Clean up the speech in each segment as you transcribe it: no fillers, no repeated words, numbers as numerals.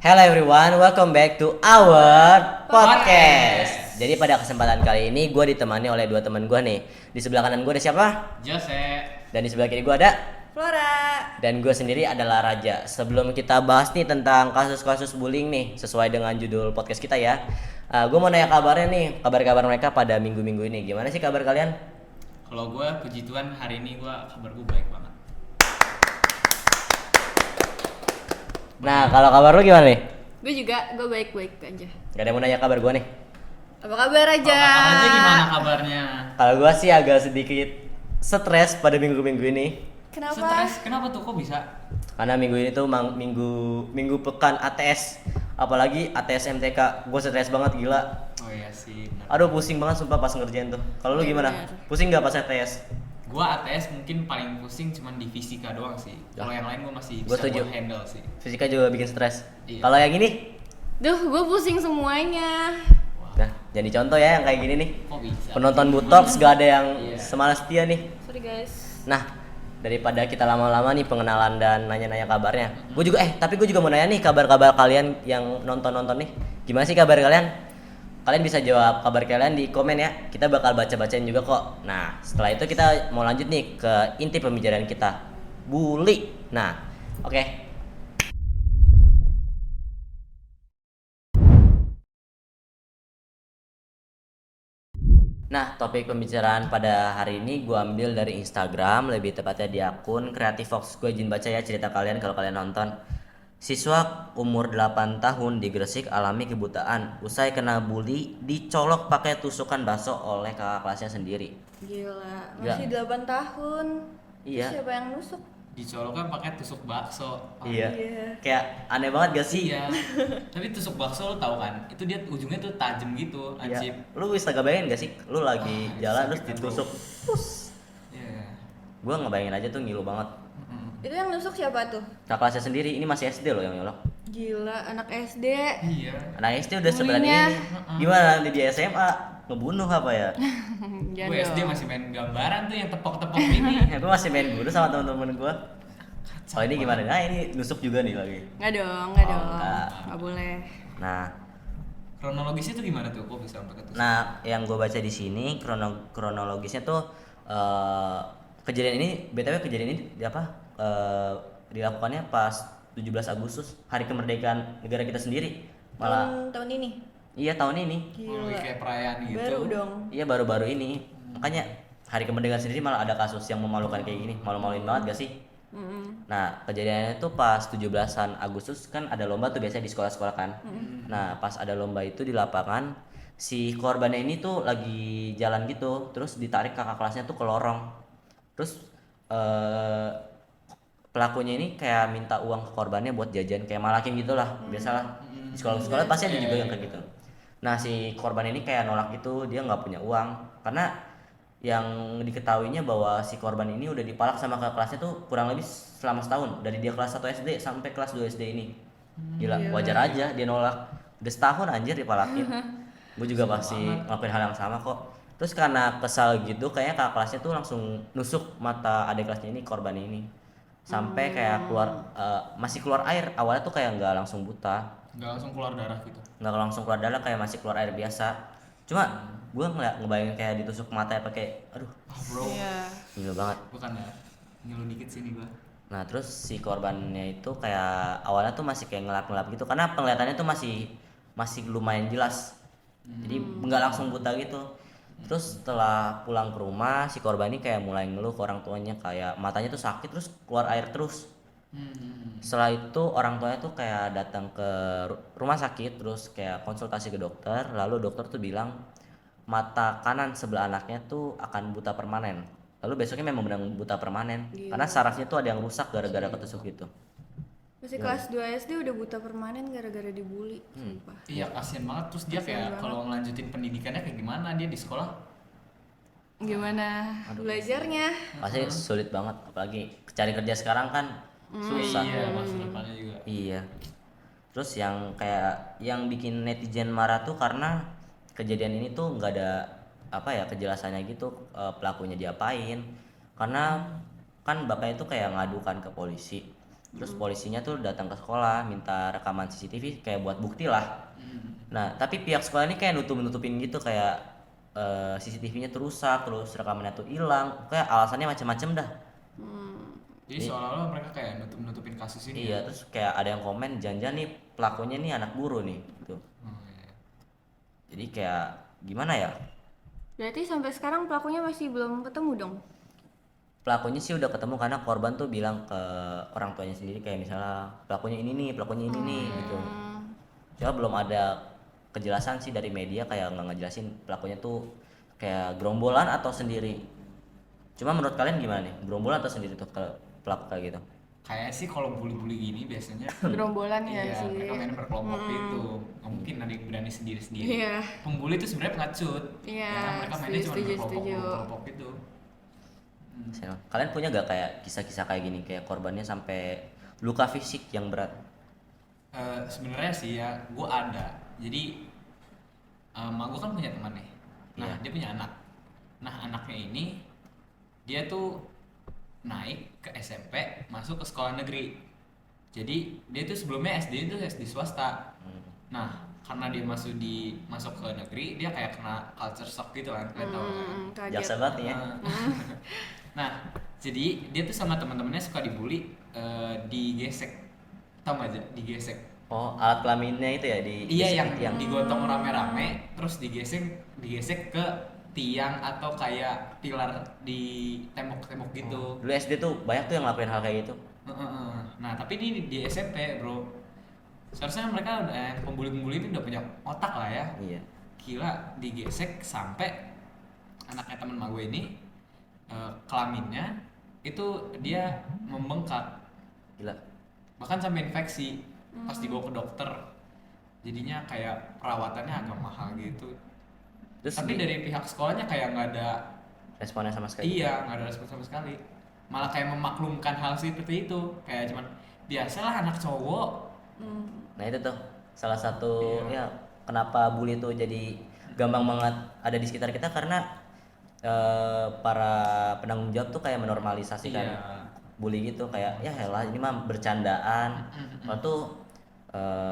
Hello everyone, welcome back to our podcast. Jadi pada kesempatan kali ini gue ditemani oleh dua teman gue nih. Di sebelah kanan gue ada siapa? Jose. Dan di sebelah kiri gue ada Flora. Dan gue sendiri adalah Raja. Sebelum kita bahas nih tentang kasus-kasus bullying nih, sesuai dengan judul podcast kita ya, gue mau nanya kabarnya nih, kabar-kabar mereka pada minggu-minggu ini. Gimana sih kabar kalian? Kalau gue puji Tuhan hari ini kabar gue baik banget. Nah, kalau kabar lu gimana nih? Gue juga, gue baik-baik aja. Gak ada yang mau nanya kabar gue nih. Apa kabar aja? Aja gimana kabarnya? Kalau gue sih agak sedikit stres pada minggu-minggu ini. Kenapa? Stres? Kenapa tuh kok bisa? Karena minggu ini tuh minggu pekan ATS, apalagi ATS MTK, gue stres banget gila. Oh iya sih. Bener. Aduh pusing banget sumpah pas ngerjain tuh. Kalau lu Iya, gimana? bener. Pusing nggak pas ATS? Gue ATS mungkin paling pusing cuman di fisika doang sih. Kalau yang lain gue masih Gua bisa setuju. buat handle sih. Fisika juga bikin stres. Iya. Kalau yang ini, Duh, gue pusing semuanya. nah jadi contoh ya yang kayak gini nih. Kok bisa? Penonton Butox gak ada yang Iya. semalas dia nih. Sorry guys. Nah daripada kita lama-lama nih pengenalan dan nanya-nanya kabarnya, tapi gue juga mau nanya nih kabar-kabar kalian yang nonton nih. Gimana sih kabar kalian? Kalian bisa jawab kabar kalian di komen ya. Kita bakal baca-bacain juga kok. Nah, setelah itu kita mau lanjut nih ke inti pembicaraan kita. Bully. Nah, oke. Nah, topik pembicaraan pada hari ini gue ambil dari Instagram, lebih tepatnya di akun Creative Fox. Gue izin baca ya cerita kalian kalau kalian nonton. Siswa umur 8 tahun di Gresik alami kebutaan usai kena bully dicolok pakai tusukan bakso oleh kakak kelasnya sendiri. Gila, Gila. masih 8 tahun. Iya. Terus siapa yang nusuk? Dicoloknya pakai tusuk bakso. Oh, Iya. Iya. Kayak aneh banget gak sih? Iya. Tapi tusuk bakso lo tau kan? Itu dia ujungnya tuh tajam gitu, Iya. lancip. Lu bisa bayangin gak sih? Lu lagi jalan terus sakit kan, ditusuk. Iya. Gua ngebayangin aja tuh ngilu banget. Mm-mm. Itu yang nusuk siapa tuh? Kakak kelasnya sendiri, ini masih SD loh yang nyolok. Gila, anak SD. Iya. Anak SD udah seberani Bulinya. ini. Gimana nanti di SMA? Ngebunuh apa ya? Jangan Gue SD dong. masih main gambaran tuh yang tepok-tepok ini. Gue masih main dulu sama teman-teman gue. Oh ini gimana? Nah ini nusuk juga nih lagi. Nggak dong, nggak Oh, dong. nggak. Nggak boleh. Nah, Kronologisnya tuh gimana tuh? Kok bisa sampai ke tusuk? yang gue baca di sini kronologisnya tuh kejadian ini, btw kejadian ini dilakukannya pas 17 Agustus, hari kemerdekaan negara kita sendiri. Malah Tahun ini. iya tahun ini. Oh, Gila. kayak perayaan gitu. Baru dong. Iya baru-baru ini. Makanya hari kemerdekaan sendiri malah ada kasus yang memalukan kayak gini. Malu-maluin banget gak sih? Mm-mm. Nah, kejadiannya tuh pas 17-an Agustus kan ada lomba tuh biasanya di sekolah-sekolah kan. Nah, pas ada lomba itu di lapangan, si korbannya ini tuh lagi jalan gitu, terus ditarik kakak kelasnya tuh ke lorong. Terus pelakunya ini kayak minta uang ke korbannya buat jajan, kayak malakin gitu lah. Biasalah di sekolah-sekolah pasti ada juga yang kayak gitu. Nah, si korban ini kayak nolak gitu, dia nggak punya uang karena yang diketahuinya bahwa si korban ini udah dipalak sama kakak kelasnya tuh kurang lebih selama setahun, dari dia kelas 1 SD sampai kelas 2 SD ini. Gila, wajar aja dia nolak. Udah setahun anjir dipalakin. Gue juga pasti ngelakuin hal yang sama kok. Terus karena kesal gitu kayaknya kakak kelasnya tuh langsung nusuk mata adik kelasnya ini, korban ini. Sampai kayak masih keluar air. Awalnya tuh kayak nggak langsung buta, Nggak langsung keluar darah gitu. nggak langsung keluar darah, kayak masih keluar air biasa. Cuma gue ngebayangin kayak ditusuk mata ya pakai, aduh Oh bro, Iya. gila banget. bukan ya? Ngilu dikit sini gua. Nah terus si korbannya itu kayak awalnya tuh masih kayak ngelap-ngelap gitu karena penglihatannya tuh masih lumayan jelas, jadi nggak langsung buta gitu. Terus setelah pulang ke rumah si korban ini kayak mulai ngeluh ke orang tuanya, kayak matanya tuh sakit terus keluar air terus. Setelah itu orang tuanya tuh kayak datang ke rumah sakit, terus kayak konsultasi ke dokter, lalu dokter tuh bilang mata kanan sebelah anaknya tuh akan buta permanen. Lalu besoknya memang benar buta permanen. Gila. Karena sarafnya tuh ada yang rusak gara-gara ketusuk gitu. Masih kelas 2 SD udah buta permanen gara-gara dibully. Sumpah. Iya kasian banget. Terus dia Kasian kayak banget. kalau ngelanjutin pendidikannya kayak gimana dia di sekolah? Gimana belajarnya? Pasti sulit banget, apalagi cari kerja sekarang kan susah. Iya masa depannya juga. Iya. Terus yang kayak yang bikin netizen marah tuh karena kejadian ini tuh nggak ada kejelasannya gitu, pelakunya diapain. Karena kan bapaknya tuh kayak ngadukan ke polisi. Terus polisinya tuh datang ke sekolah minta rekaman CCTV kayak buat bukti lah. Nah, tapi pihak sekolah ini kayak nutupin gitu kayak CCTV-nya tuh rusak, terus rekamannya tuh hilang. Kayak alasannya macam-macam dah. Jadi seolah-olah mereka kayak nutupin kasus ini. Iya, terus kayak ada yang komen jangan-jangan nih pelakunya nih anak guru nih gitu. Oh, iya. Jadi kayak gimana ya? Berarti sampai sekarang pelakunya masih belum ketemu dong? Pelakunya sih udah ketemu karena korban tuh bilang ke orang tuanya sendiri kayak misalnya pelakunya ini nih gitu. Cuma belum ada kejelasan sih dari media kayak nggak ngejelasin pelakunya tuh kayak gerombolan atau sendiri. Cuma menurut kalian gimana nih? Gerombolan atau sendiri tuh kalau pelaku kayak gitu? Kayak sih kalau bully-bully gini biasanya Gerombolan ya iya, sih. mereka main berkelompok gitu. Nggak mungkin ada yang berani sendiri-sendiri. Iya. Pembuli itu sebenarnya pengecut. Iya, Ya, mereka mainnya cuma setuju. berkelompok gitu. Kalian punya gak kayak kisah-kisah kayak gini kayak korbannya sampai luka fisik yang berat? Sebenarnya sih ya, gue ada. Jadi, mak gue kan punya teman nih. Nah, Iya. dia punya anak. Nah, anaknya ini dia tuh naik ke SMP, masuk ke sekolah negeri. Jadi dia tuh sebelumnya SD itu SD swasta. Nah, karena dia masuk ke negeri, dia kayak kena culture shock gitu kan, kalian tahu kan? Kaget. Jaksa banget nih ya. Nah, jadi dia tuh sama teman-temannya suka dibully, digesek, tau gak aja? Digesek. Oh, alat kelaminnya itu ya di Iya, di yang tiang. digotong rame-rame, terus digesek ke tiang atau kayak pilar di tembok-tembok gitu. Dulu SD tuh banyak tuh yang ngelakuin hal kayak gitu. Nah, tapi di SMP, bro. Seharusnya mereka pembuli-pembuli itu udah punya otak lah ya. Iya. Gila, digesek sampai anaknya temen mak gue ini kelaminnya itu dia membengkak, Gila. bahkan sampai infeksi. Pas dibawa ke dokter, jadinya kayak perawatannya agak mahal gitu. Terus Tapi dari pihak sekolahnya kayak nggak ada, responnya sama sekali. iya, nggak ada respon sama sekali. Malah kayak memaklumkan hal seperti itu, kayak cuman biasalah anak cowok. Nah, itu tuh salah satu ya kenapa bully itu jadi gampang banget ada di sekitar kita karena para penanggung jawab tuh kayak menormalisasikan Iya. bully gitu kayak ya elah ini mah bercandaan. Kalau tuh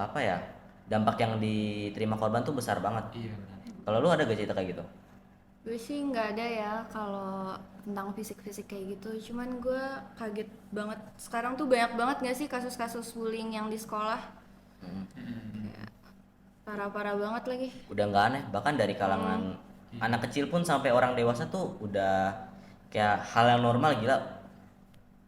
apa ya? Dampak yang diterima korban tuh besar banget. Iya benar. Kalau lu ada gak cerita kayak gitu? Gue sih nggak ada ya kalau tentang fisik-fisik kayak gitu. Cuman gue kaget banget. Sekarang tuh banyak banget nggak sih kasus-kasus bullying yang di sekolah? Kayak parah-parah banget lagi. Udah nggak aneh bahkan dari kalangan anak kecil pun sampai orang dewasa tuh udah kayak hal yang normal gila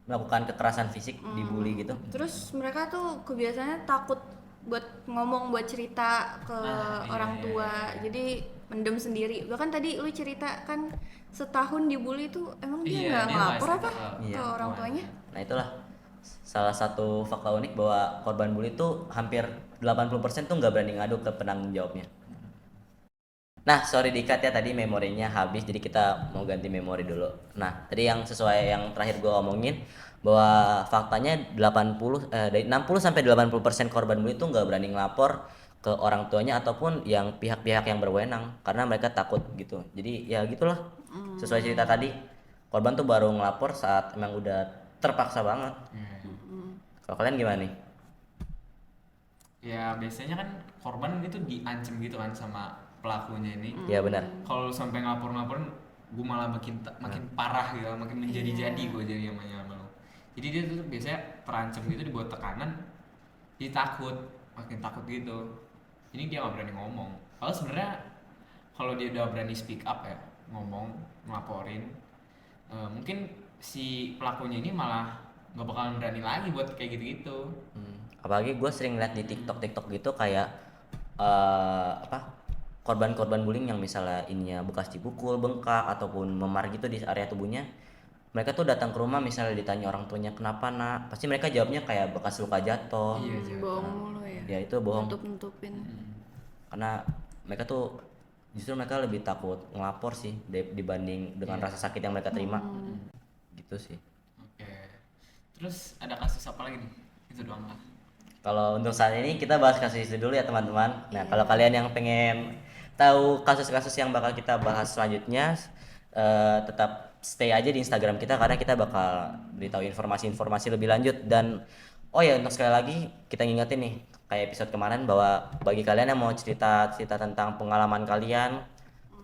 melakukan kekerasan fisik dibully gitu. Terus mereka tuh kebiasaannya takut buat ngomong, buat cerita ke Iya, orang tua. Jadi mendem sendiri. Bahkan tadi lu cerita kan setahun dibully tuh emang dia Iya, nggak dia ngelapor nggak apa cerita ke Iya. orang tuanya? Nah, itulah salah satu fakta unik bahwa korban bully tuh hampir 80% tuh nggak berani ngadu ke penanggung jawabnya. Nah, sorry dikat ya tadi memorinya habis jadi kita mau ganti memori dulu. Nah, tadi yang sesuai yang terakhir gua omongin bahwa faktanya 60 sampai 80% korban bully itu nggak berani ngelapor ke orang tuanya ataupun yang pihak-pihak yang berwenang karena mereka takut gitu. Jadi ya gitulah. Sesuai cerita tadi, korban tuh baru ngelapor saat emang udah terpaksa banget. Kalau kalian gimana nih? Ya biasanya kan korban itu diancam gitu kan sama pelakunya ini. Ya benar. Kalau sampai ngelaporin, gue malah makin parah gitu, makin menjadi-jadi gue jadi namanya sama lo. Jadi dia tuh biasanya terancam gitu, dibuat tekanan, dia takut, makin takut gitu. Ini dia nggak berani ngomong. Kalau sebenarnya kalau dia udah berani speak up ya, ngomong, ngelaporin, mungkin si pelakunya ini malah nggak bakalan berani lagi buat kayak gitu-gitu. Apalagi gue sering lihat di TikTok gitu kayak apa korban-korban bullying yang misalnya ininya bekas dipukul, bengkak ataupun memar gitu di area tubuhnya. Mereka tuh datang ke rumah misalnya ditanya orang tuanya kenapa nak, pasti mereka jawabnya kayak bekas luka jatuh. Iya, jatuh. Bohong mulu ya. Ya itu bohong. Nutup-nutupin. Karena mereka tuh justru mereka lebih takut ngelapor sih dibanding dengan rasa sakit yang mereka terima. Gitu sih. Oke. Terus ada kasus apa lagi nih? Itu doang lah. Kalau untuk saat ini kita bahas kasus itu dulu ya teman-teman. Nah, kalau kalian yang pengen tahu kasus-kasus yang bakal kita bahas selanjutnya, tetap stay aja di Instagram kita karena kita bakal beritahu informasi-informasi lebih lanjut dan Oh ya, untuk sekali lagi kita ngingetin nih kayak episode kemarin bahwa bagi kalian yang mau cerita tentang pengalaman kalian,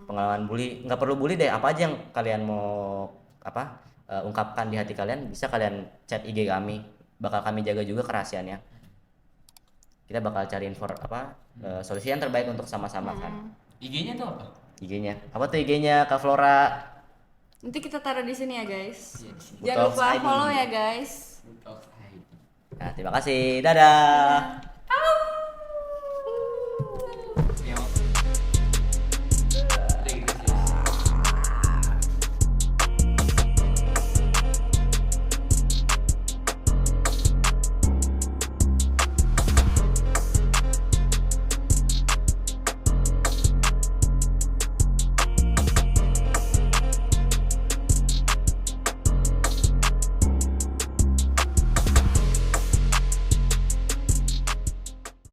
pengalaman bully, nggak perlu bully deh, apa aja yang kalian mau ungkapkan di hati kalian, bisa kalian chat IG kami, bakal kami jaga juga kerahasiaannya. Kita bakal cari solusi yang terbaik untuk sama-sama kan. IG-nya tuh apa? IG-nya apa tuh IG-nya Kak Flora? Nanti kita taruh di sini ya guys. Iya, di sini. Jangan Butox lupa ID. follow ya guys. Butox ID. Nah, terima kasih, dadah.